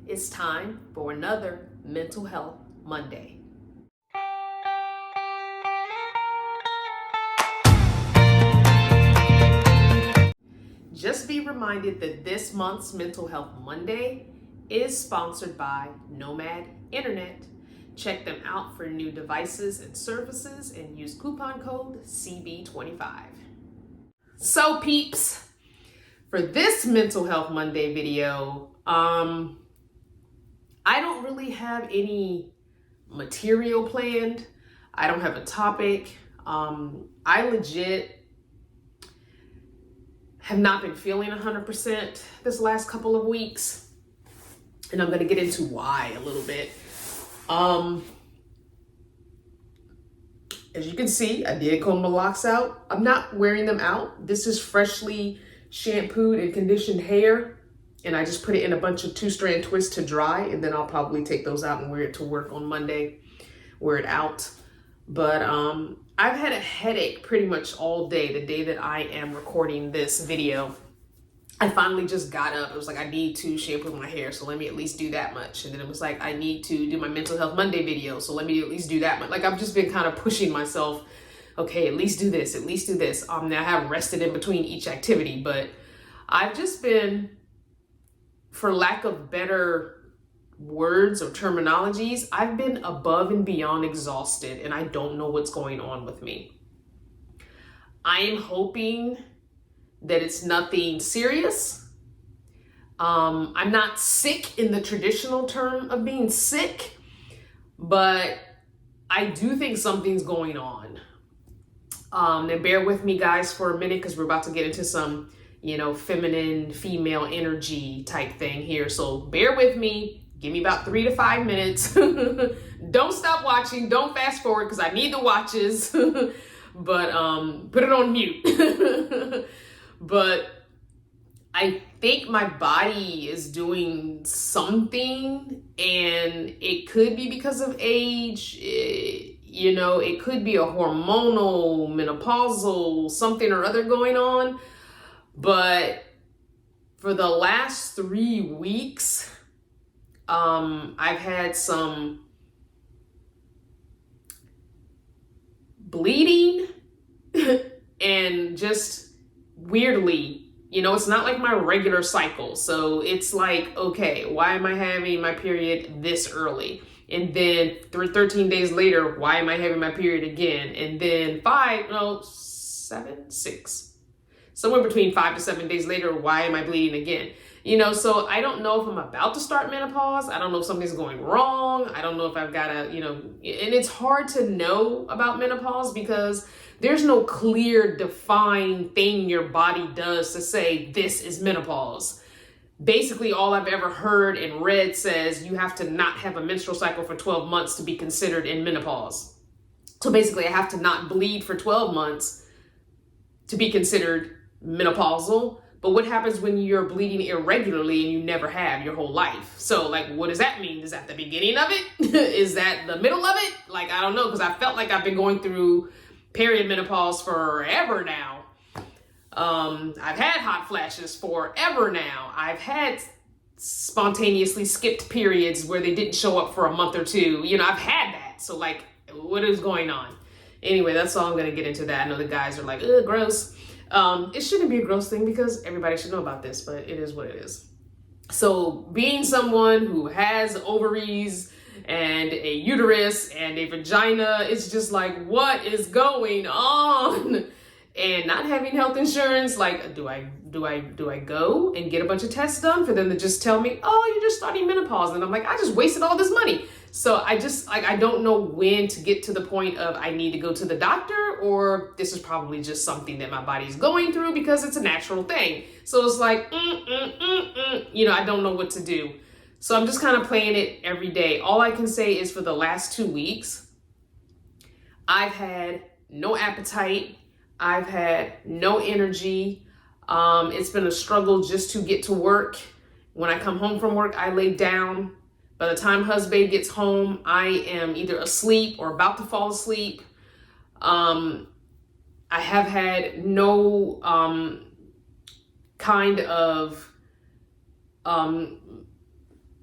It's time for another Mental Health Monday. Just be reminded that this month's Mental Health Monday is sponsored by Nomad Internet. Check them out for new devices and services and use coupon code CB25. So peeps, for this Mental Health Monday video, I don't really have any material planned. I don't have a topic. I legit have not been feeling 100% this last couple of weeks. And I'm gonna get into why a little bit. As you can see, I did comb my locks out. I'm not wearing them out. This is freshly shampooed and conditioned hair. And I just put it in a bunch of 2-strand twists to dry. And then I'll probably take those out and wear it to work on Monday, wear it out. But I've had a headache pretty much all day, the day that I am recording this video. I finally just got up. It was like, I need to shampoo my hair, so let me at least do that much. And then it was like, I need to do my Mental Health Monday video, so let me at least do that much. Like, I've just been kind of pushing myself. Okay, at least do this, at least do this. Now I have rested in between each activity, but I've just been, for lack of better words or terminologies, I've been above and beyond exhausted, and I don't know what's going on with me. I am hoping that it's nothing serious. I'm not sick in the traditional term of being sick, but I do think something's going on. Now bear with me guys for a minute, because we're about to get into some, feminine, female energy type thing here. So bear with me. Give me about 3 to 5 minutes. Don't stop watching. Don't fast forward, because I need the watches. But put it on mute. But I think my body is doing something, and it could be because of age. It could be a hormonal, menopausal, something or other going on. But for the last 3 weeks, I've had some bleeding and just weirdly, it's not like my regular cycle. So it's like, okay, why am I having my period this early? And then 13 days later, why am I having my period again? And then 6, somewhere between 5 to 7 days later, why am I bleeding again? So I don't know if I'm about to start menopause. I don't know if something's going wrong. I don't know if I've got to, and it's hard to know about menopause because there's no clear, defined thing your body does to say this is menopause. Basically, all I've ever heard and read says you have to not have a menstrual cycle for 12 months to be considered in menopause. So basically, I have to not bleed for 12 months to be considered menopausal. But what happens when you're bleeding irregularly and you never have your whole life? So what does that mean? Is that the beginning of it? Is that the middle of it? I don't know, because I felt like I've been going through perimenopause forever now. I've had hot flashes forever now. I've had spontaneously skipped periods where they didn't show up for a month or two. I've had that. So what is going on? Anyway, that's all I'm going to get into that. I know the guys are like, ugh, gross. It shouldn't be a gross thing because everybody should know about this, but it is what it is. So being someone who has ovaries and a uterus and a vagina, it's just like, what is going on? And not having health insurance, do I go and get a bunch of tests done for them to just tell me, oh, you're just starting menopause? And I'm like, I just wasted all this money. So I don't know when to get to the point of I need to go to the doctor, or this is probably just something that my body's going through because it's a natural thing. So it's like, I don't know what to do. So I'm just kind of playing it every day. All I can say is for the last 2 weeks, I've had no appetite. I've had no energy. It's been a struggle just to get to work. When I come home from work, I lay down. By the time husband gets home, I am either asleep or about to fall asleep. I have had no kind of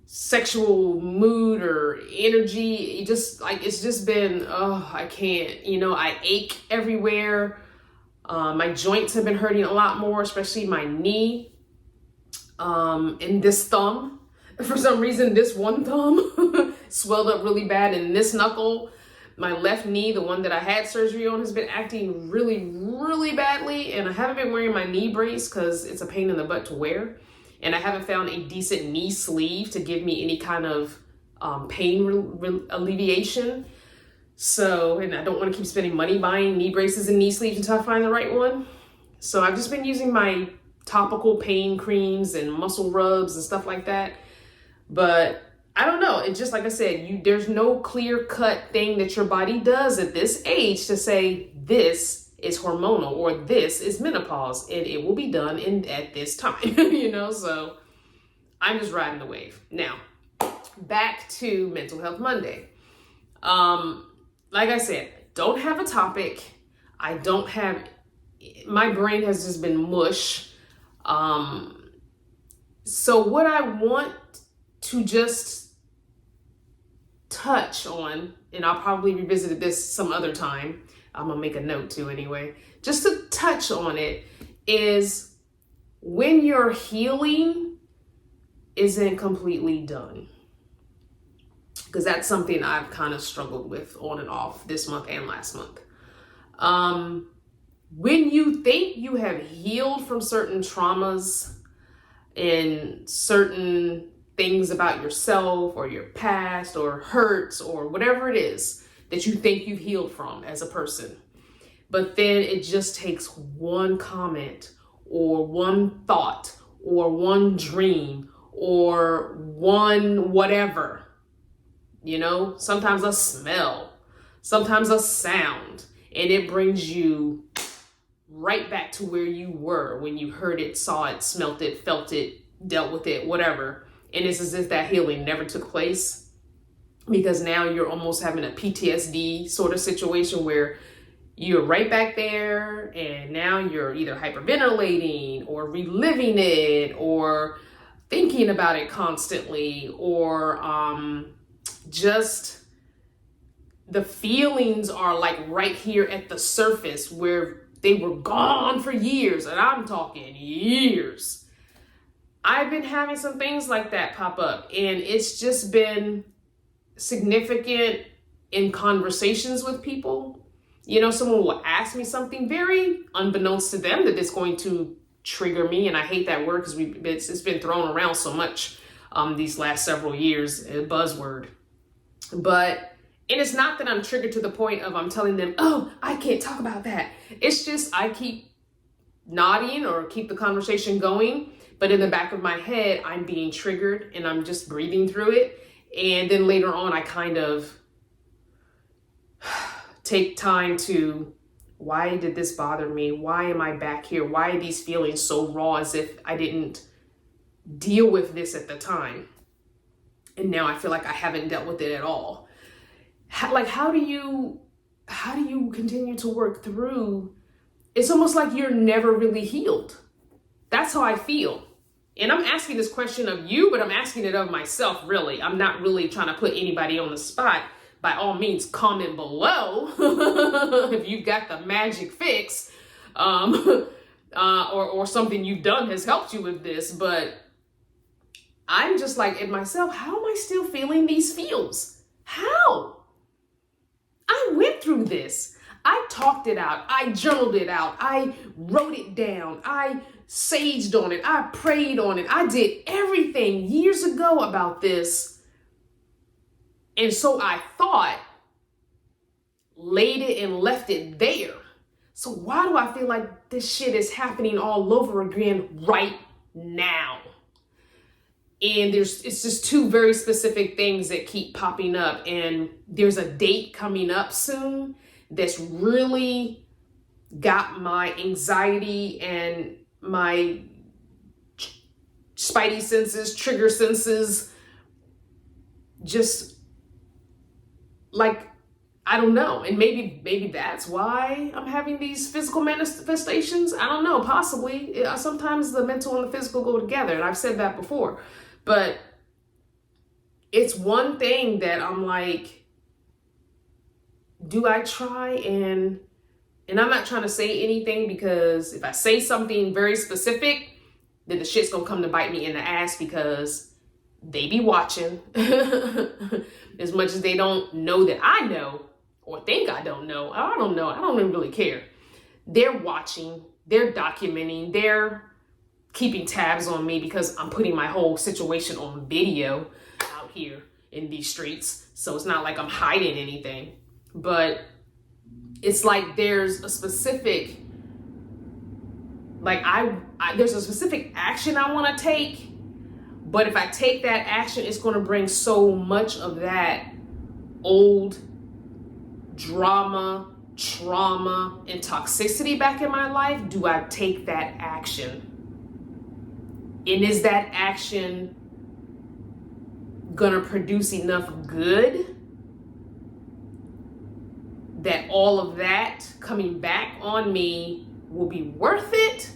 sexual mood or energy. It's just been, I can't, I ache everywhere. My joints have been hurting a lot more, especially my knee, and this thumb. For some reason, this one thumb swelled up really bad, and this knuckle, my left knee, the one that I had surgery on, has been acting really, really badly. And I haven't been wearing my knee brace because it's a pain in the butt to wear. And I haven't found a decent knee sleeve to give me any kind of pain alleviation. So, and I don't want to keep spending money buying knee braces and knee sleeves until I find the right one. So I've just been using my topical pain creams and muscle rubs and stuff like that. But I don't know. It's just like I said, there's no clear-cut thing that your body does at this age to say this is hormonal or this is menopause, and it will be done at this time, so I'm just riding the wave. Now, back to Mental Health Monday. Like I said, don't have a topic. My brain has just been mush. So what I want to just touch on, and I'll probably revisit this some other time, I'm gonna make a note too anyway, just to touch on it, is when your healing isn't completely done. Because that's something I've kind of struggled with on and off this month and last month. When you think you have healed from certain traumas and certain things about yourself or your past or hurts or whatever it is that you think you've healed from as a person, but then it just takes one comment or one thought or one dream or one whatever, sometimes a smell, sometimes a sound, and it brings you right back to where you were when you heard it, saw it, smelt it, felt it, dealt with it, whatever. And it's as if that healing never took place, because now you're almost having a PTSD sort of situation where you're right back there, and now you're either hyperventilating or reliving it or thinking about it constantly, or just the feelings are like right here at the surface where they were gone for years, and I'm talking years. I've been having some things like that pop up, and it's just been significant in conversations with people. Someone will ask me something very unbeknownst to them that it's going to trigger me, and I hate that word because it's been thrown around so much these last several years, a buzzword. And it's not that I'm triggered to the point of I'm telling them, oh, I can't talk about that. It's just I keep nodding or keep the conversation going. But in the back of my head, I'm being triggered and I'm just breathing through it. And then later on, I kind of take time to, why did this bother me? Why am I back here? Why are these feelings so raw as if I didn't deal with this at the time? And now I feel like I haven't dealt with it at all. How do you continue to work through? It's almost like you're never really healed. That's how I feel. And I'm asking this question of you, but I'm asking it of myself, really. I'm not really trying to put anybody on the spot. By all means, comment below if you've got the magic fix, or something you've done has helped you with this. But I'm just like in myself, how am I still feeling these feels? How? I went through this. I talked it out. I journaled it out. I wrote it down. I saged on it. I prayed on it. I did everything years ago about this. And so I thought, laid it and left it there. So why do I feel like this shit is happening all over again right now? And it's just two very specific things that keep popping up. And there's a date coming up soon that's really got my anxiety and my spidey senses, trigger senses, just like, I don't know. And maybe that's why I'm having these physical manifestations. I don't know, possibly. Sometimes the mental and the physical go together, and I've said that before. But it's one thing that I'm like, do I try? And I'm not trying to say anything, because if I say something very specific, then the shit's gonna come to bite me in the ass, because they be watching. As much as they don't know that I know, or think I don't know, I don't know, I don't even really care. They're watching, they're documenting, they're keeping tabs on me, because I'm putting my whole situation on video out here in these streets. So it's not like I'm hiding anything, but it's like there's a specific, like there's a specific action I want to take, but if I take that action, it's going to bring so much of that old drama, trauma, and toxicity back in my life. Do I take that action? And is that action gonna produce enough good that all of that coming back on me will be worth it?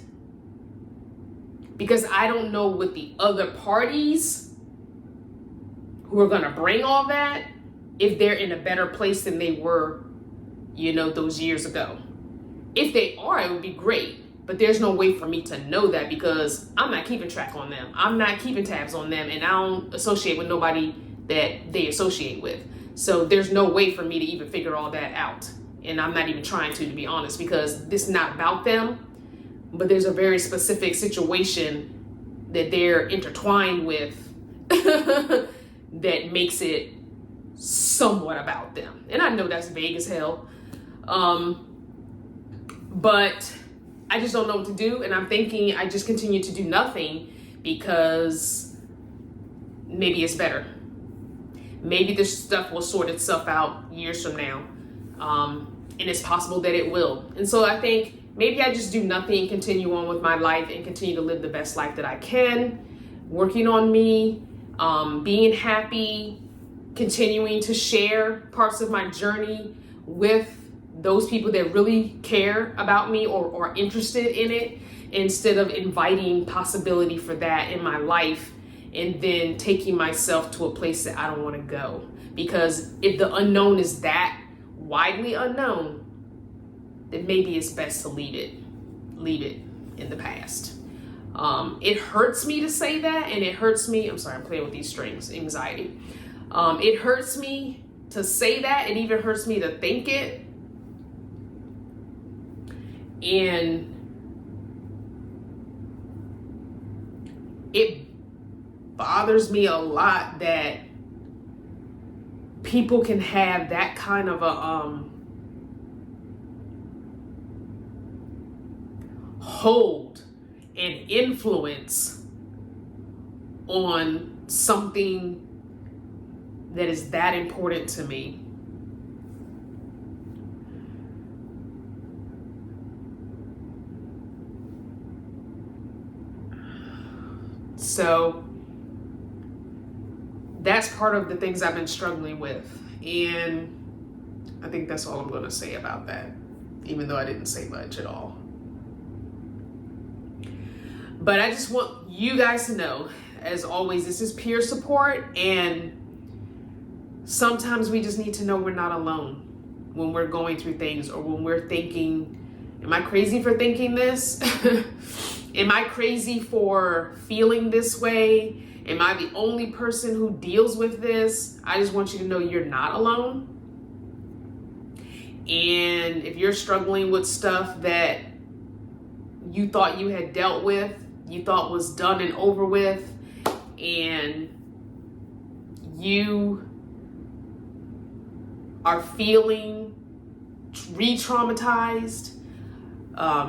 Because I don't know what the other parties who are gonna bring all that, if they're in a better place than they were, those years ago. If they are, it would be great. But there's no way for me to know that, because I'm not keeping track on them. I'm not keeping tabs on them, and I don't associate with nobody that they associate with. So there's no way for me to even figure all that out. And I'm not even trying to be honest, because this is not about them, but there's a very specific situation that they're intertwined with that makes it somewhat about them. And I know that's vague as hell. But I just don't know what to do, and I'm thinking I just continue to do nothing, because maybe it's better. Maybe this stuff will sort itself out years from now, and it's possible that it will. And so I think maybe I just do nothing, continue on with my life, and continue to live the best life that I can, working on me, being happy, continuing to share parts of my journey with those people that really care about me or are interested in it, instead of inviting possibility for that in my life and then taking myself to a place that I don't want to go. Because if the unknown is that widely unknown, then maybe it's best to leave it in the past. It hurts me to say that, and it hurts me, I'm sorry, I'm playing with these strings, anxiety. It hurts me to say that, it even hurts me to think it. And it bothers me a lot that people can have that kind of a hold and influence on something that is that important to me. So that's part of the things I've been struggling with. And I think that's all I'm going to say about that, even though I didn't say much at all. But I just want you guys to know, as always, this is peer support. And sometimes we just need to know we're not alone when we're going through things, or when we're thinking, am I crazy for thinking this? Am I crazy for feeling this way? Am I the only person who deals with this? I just want you to know you're not alone. And if you're struggling with stuff that you thought you had dealt with, you thought was done and over with, and you are feeling re-traumatized,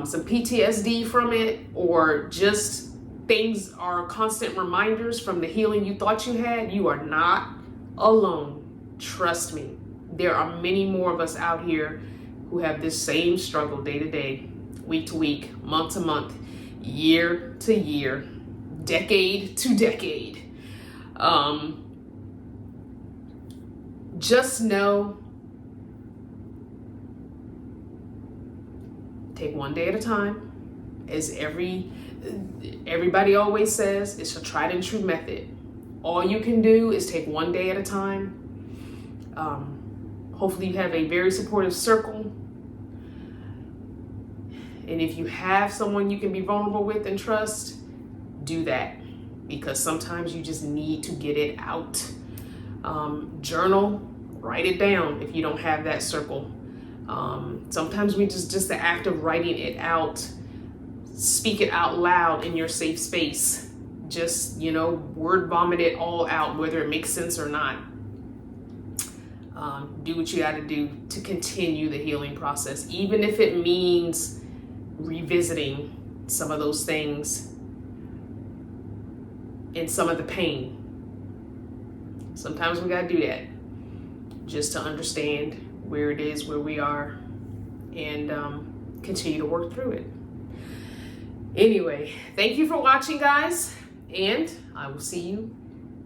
some PTSD from it, or just things are constant reminders from the healing you thought you had, you are not alone. Trust me. There are many more of us out here who have this same struggle day to day, week to week, month to month, year to year, decade to decade. Just know, take one day at a time. As everybody always says, it's a tried and true method. All you can do is take one day at a time. Hopefully you have a very supportive circle. And if you have someone you can be vulnerable with and trust, do that, because sometimes you just need to get it out. Journal, write it down if you don't have that circle. Sometimes we just the act of writing it out, speak it out loud in your safe space. Just, word vomit it all out, whether it makes sense or not. Do what you got to do to continue the healing process, even if it means revisiting some of those things and some of the pain. Sometimes we got to do that just to understand where it is, where we are, and continue to work through it. Anyway, thank you for watching, guys, and I will see you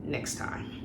next time.